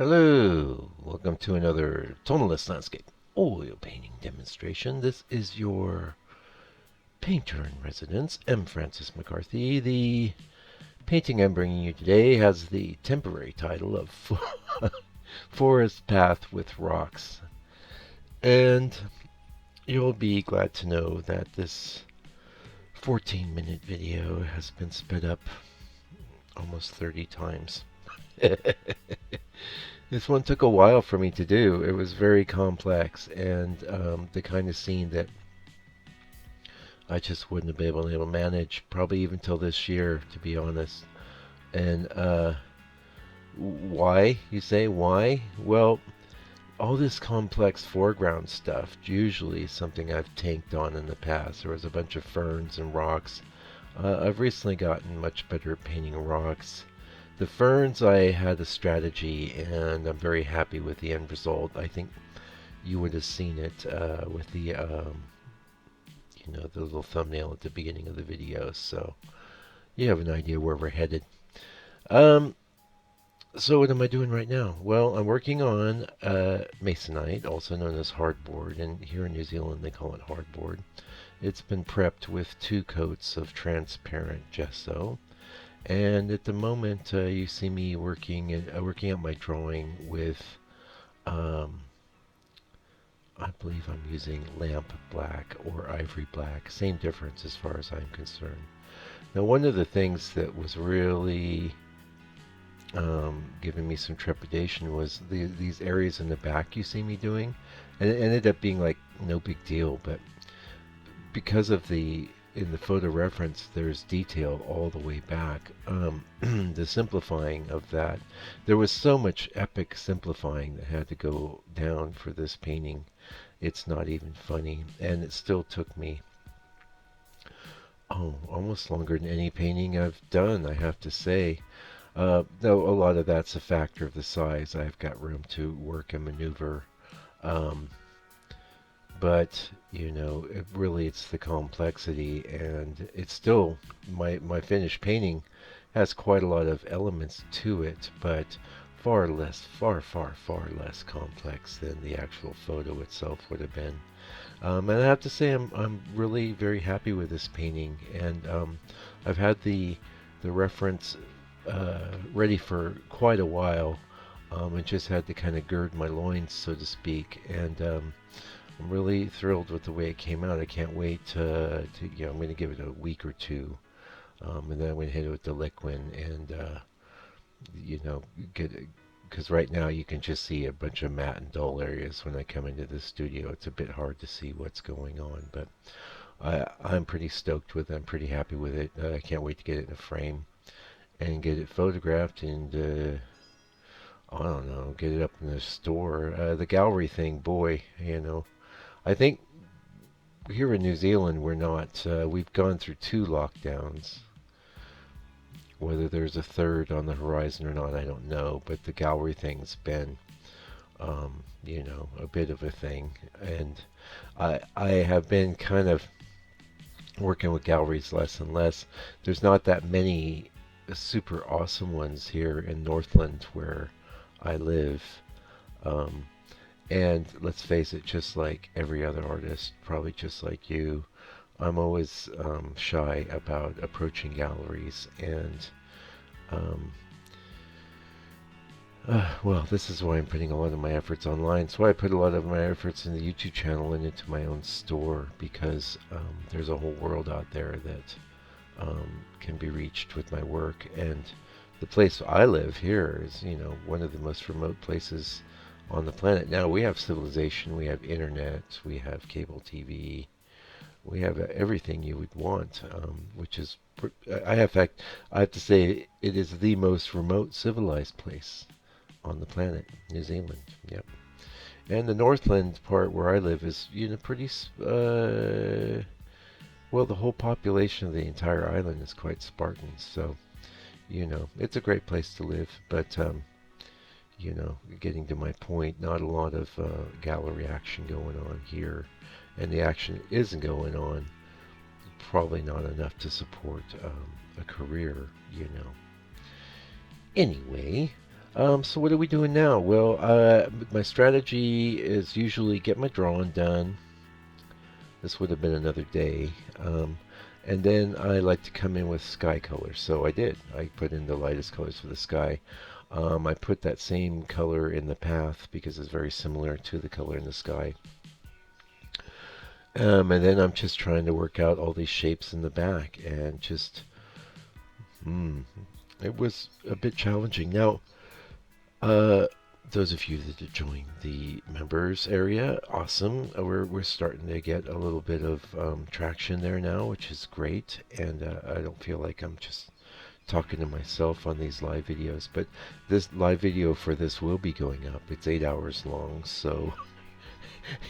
Hello, welcome to another tonalist landscape oil painting demonstration. This is your painter in residence, M. Francis McCarthy. The painting I'm bringing you today has the temporary title of Forest Path with Rocks. And you'll be glad to know that this 14-minute video has been sped up almost 30 times. This one took a while for me to do. It was very complex and the kind of scene that I just wouldn't have been able to manage probably even till this year, to be honest. And why, you say? Why? Well, all this complex foreground stuff usually is something I've tanked on in the past. There was a bunch of ferns and rocks. I've recently gotten much better at painting rocks. The ferns, I had a strategy, and I'm very happy with the end result. I think you would have seen it with the little thumbnail at the beginning of the video, so you have an idea where we're headed. Um, so what am I doing right now? Well, I'm working on masonite, also known as hardboard, and here in New Zealand they call it hardboard. It's been prepped with 2 coats of transparent gesso. And at the moment, you see me working out my drawing with, I believe I'm using lamp black or ivory black. Same difference as far as I'm concerned. Now, one of the things that was really giving me some trepidation was these areas in the back you see me doing, and it ended up being like no big deal, but because of in the photo reference, there's detail all the way back. The simplifying of that, there was so much epic simplifying that had to go down for this painting. It's not even funny, and it still took me, almost longer than any painting I've done, I have to say. Though a lot of that's a factor of the size. I've got room to work and maneuver. Um, but it's the complexity, and it's still my finished painting has quite a lot of elements to it, but far less, far less complex than the actual photo itself would have been. And I have to say, I'm really very happy with this painting, and I've had the reference ready for quite a while. I just had to kind of gird my loins, so to speak, and I'm really thrilled with the way it came out. I can't wait I'm going to give it a week or two, and then I'm going to hit it with the liquid and, get because right now you can just see a bunch of matte and dull areas when I come into the studio. It's a bit hard to see what's going on, but I'm pretty stoked with it. I'm pretty happy with it. I can't wait to get it in a frame and get it photographed and I don't know, get it up in the store. The gallery thing, boy, I think here in New Zealand we're not. We've gone through 2 lockdowns. Whether there's a third on the horizon or not, I don't know. But the gallery thing's been, a bit of a thing. And I have been kind of working with galleries less and less. There's not that many super awesome ones here in Northland where I live. Um, And let's face it, just like every other artist, probably just like you, I'm always shy about approaching galleries. And, um, well, this is why I'm putting a lot of my efforts online. So I put a lot of my efforts in the YouTube channel and into my own store, because there's a whole world out there that can be reached with my work. And the place I live here is, one of the most remote places on the planet. Now we have civilization, we have internet, we have cable TV, we have everything you would want, which is, I have to say, it is the most remote civilized place on the planet, New Zealand. Yep. And the Northland part where I live is, pretty, well, the whole population of the entire island is quite Spartan, so, it's a great place to live, but, getting to my point, not a lot of gallery action going on here, and the action isn't going on, probably not enough to support a career. Anyway, So what are we doing now? Well, my strategy is usually get my drawing done. This would have been another day. And then I like to come in with sky colors. So I did. I put in the lightest colors for the sky. I put that same color in the path because it's very similar to the color in the sky. And then I'm just trying to work out all these shapes in the back and just, mm, it was a bit challenging. Now, uh, those of you that have joined the members area, awesome. We're starting to get a little bit of traction there now, which is great. And I don't feel like I'm just talking to myself on these live videos. But this live video for this will be going up. It's 8 hours long, so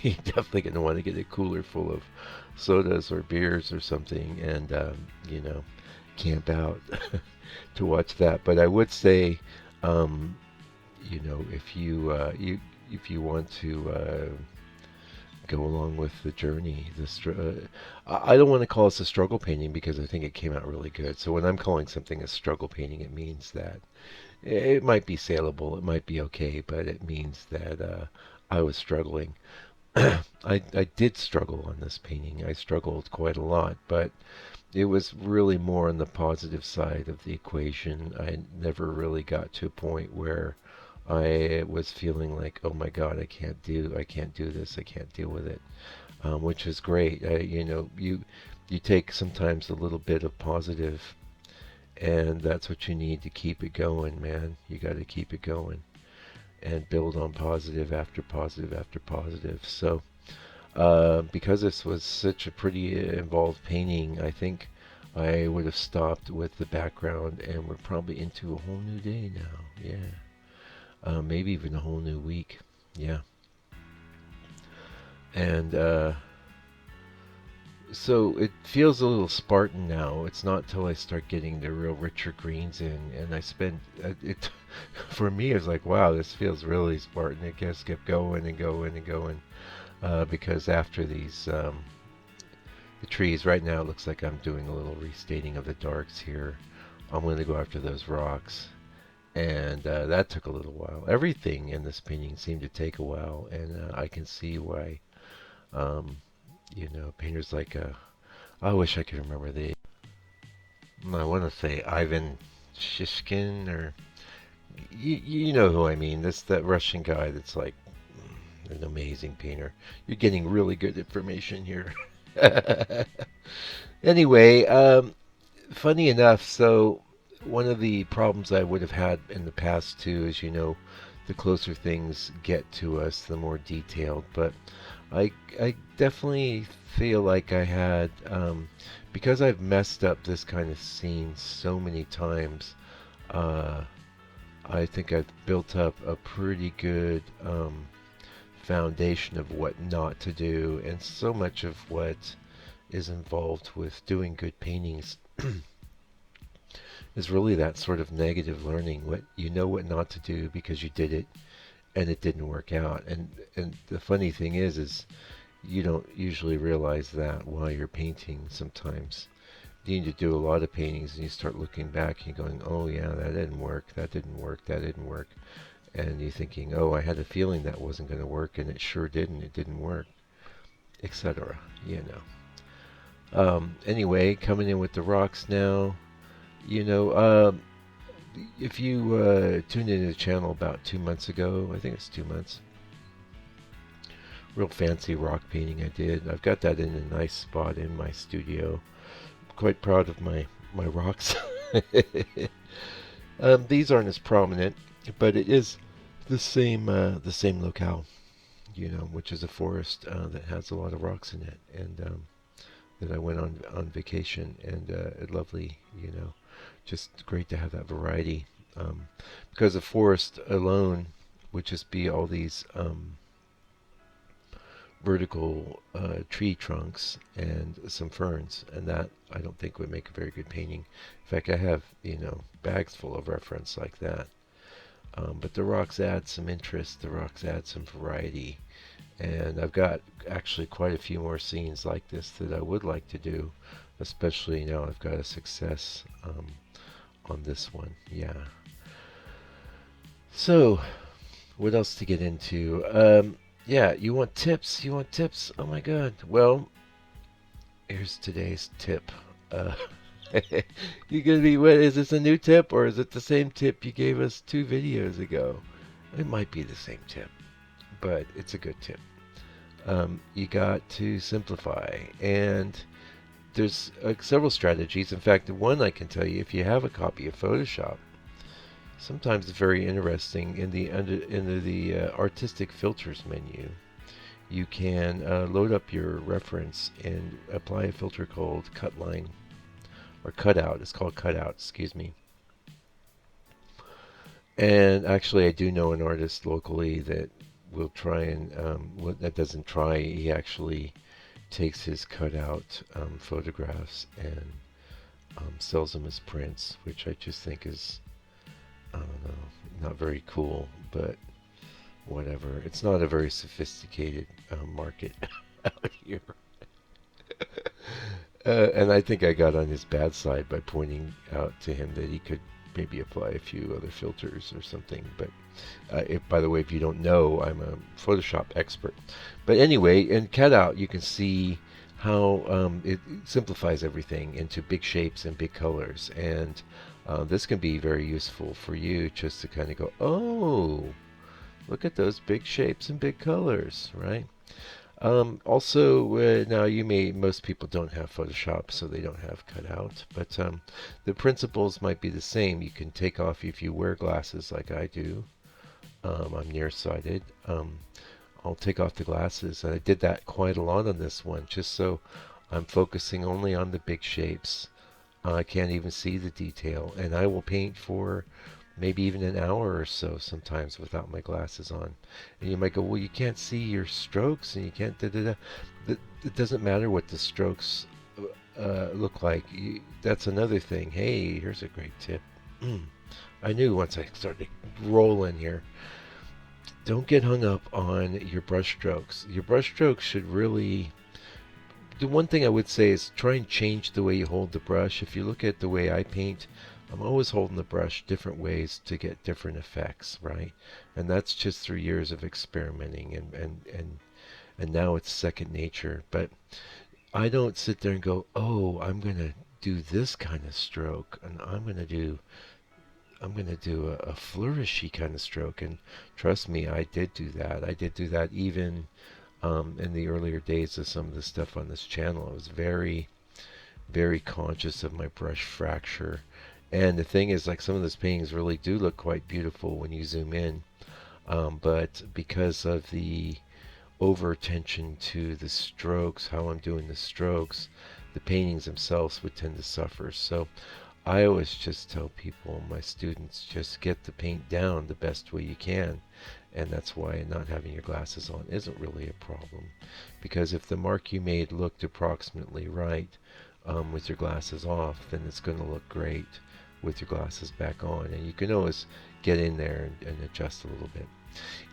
you're definitely going to want to get a cooler full of sodas or beers or something, and camp out to watch that. But I would say, um, if you want to go along with the journey, I don't want to call this a struggle painting because I think it came out really good. So when I'm calling something a struggle painting, it means that it might be saleable, it might be okay, but it means that I was struggling. I did struggle on this painting. I struggled quite a lot, but it was really more on the positive side of the equation. I never really got to a point where I was feeling like, oh my God, I can't do this, I can't deal with it, which is great. You take sometimes a little bit of positive, and that's what you need to keep it going, man. You got to keep it going and build on positive after positive after positive. So, because this was such a pretty involved painting, I think I would have stopped with the background, and we're probably into a whole new day now. Yeah, maybe even a whole new week. Yeah, and so it feels a little Spartan now. It's not till I start getting the real richer greens in, and I spend it. For me, it's like, wow, this feels really Spartan. It just kept going and going and going. Because after the trees, right now it looks like I'm doing a little restating of the darks here. I'm going to go after those rocks, and that took a little while. Everything in this painting seemed to take a while, and I can see why. Um, painters like I wish I could remember I want to say Ivan Shishkin, or you know who I mean. This that Russian guy that's like an amazing painter. You're getting really good information here. Anyway, funny enough, so one of the problems I would have had in the past too is, the closer things get to us, the more detailed. But I definitely feel like I had, because I've messed up this kind of scene so many times. Uh, I think I've built up a pretty good foundation of what not to do, and so much of what is involved with doing good paintings is really that sort of negative learning. What you know what not to do because you did it and it didn't work out. And the funny thing is you don't usually realize that while you're painting. Sometimes you need to do a lot of paintings and you start looking back and going, oh yeah, that didn't work, that didn't work, that didn't work. And you're thinking, oh, I had a feeling that wasn't going to work, and it sure didn't. It didn't work, etc. Anyway, coming in with the rocks now. You know, if you tuned into the channel about 2 months ago, I think it's 2 months, real fancy rock painting I did. I've got that in a nice spot in my studio. Quite proud of my rocks. These aren't as prominent, but it is the same locale, which is a forest that has a lot of rocks in it, and that I went on vacation, and lovely, just great to have that variety, because a forest alone would just be all these vertical tree trunks and some ferns, and that I don't think would make a very good painting. In fact, I have bags full of reference like that. But the rocks add some interest. The rocks add some variety, and I've got actually quite a few more scenes like this that I would like to do, especially now I've got a success on this one. Yeah. So, what else to get into? Yeah, you want tips? You want tips? Oh my God. Well, here's today's tip. Uh, you're gonna be, what, is this a new tip or is it the same tip you gave us 2 videos ago? It might be the same tip, but it's a good tip. You got to simplify, and there's several strategies. In fact, the one I can tell you, if you have a copy of Photoshop, sometimes it's very interesting. In the artistic filters menu, you can load up your reference and apply a filter called cut line or cutout. It's called cutout, excuse me. And actually, I do know an artist locally that will try and that doesn't try. He actually takes his cutout photographs and sells them as prints, which I just think is, I don't know, not very cool, but whatever. It's not a very sophisticated market out here. And I think I got on his bad side by pointing out to him that he could maybe apply a few other filters or something. But by the way, if you don't know, I'm a Photoshop expert. But anyway, in cutout, you can see how it simplifies everything into big shapes and big colors. And this can be very useful for you just to kind of go, oh, look at those big shapes and big colors, right? Also, now most people don't have Photoshop, so they don't have cutout, but the principles might be the same. You can take off, if you wear glasses like I do, I'm nearsighted. I'll take off the glasses, and I did that quite a lot on this one, just so I'm focusing only on the big shapes. I can't even see the detail, and I will paint for maybe even an hour or so sometimes without my glasses on. And you might go, well, you can't see your strokes and you can't da da da. It doesn't matter what the strokes look like. That's another thing. Hey, here's a great tip. I knew once I started rolling here. Don't get hung up on your brush strokes. Your brush strokes should really. The one thing I would say is try and change the way you hold the brush. If you look at the way I paint, I'm always holding the brush different ways to get different effects, right? And that's just through years of experimenting, and now it's second nature. But I don't sit there and go, oh, I'm gonna do this kind of stroke, and I'm gonna do a flourishy kind of stroke. And trust me, I did do that. I did do that even in the earlier days of some of the stuff on this channel. I was very, very conscious of my brush fracture. And the thing is, like, some of those paintings really do look quite beautiful when you zoom in. But because of the over attention to the strokes, how I'm doing the strokes, the paintings themselves would tend to suffer. So I always just tell people, my students, just get the paint down the best way you can. And that's why not having your glasses on isn't really a problem. Because if the mark you made looked approximately right with your glasses off, then it's going to look great with your glasses back on. And you can always get in there and adjust a little bit.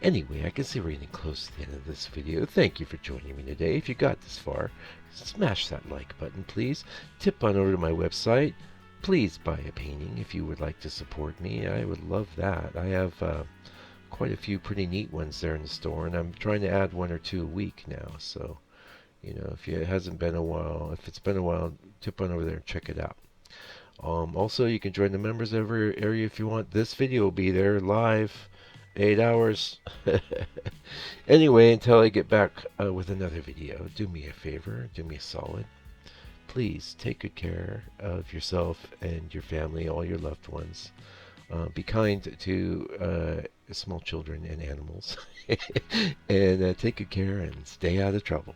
Anyway, I can see we're getting close to the end of this video. Thank you for joining me today. If you got this far, smash that like button, please. Tip on over to my website. Please buy a painting if you would like to support me. I would love that. I have quite a few pretty neat ones there in the store, and I'm trying to add one or two a week now. So, if it hasn't been a while, if it's been a while, tip on over there and check it out. Also, you can join the members area if you want. This video will be there live, 8 hours. Anyway, until I get back with another video, do me a favor, do me a solid. Please take good care of yourself and your family, all your loved ones. Be kind to small children and animals. And take good care and stay out of trouble.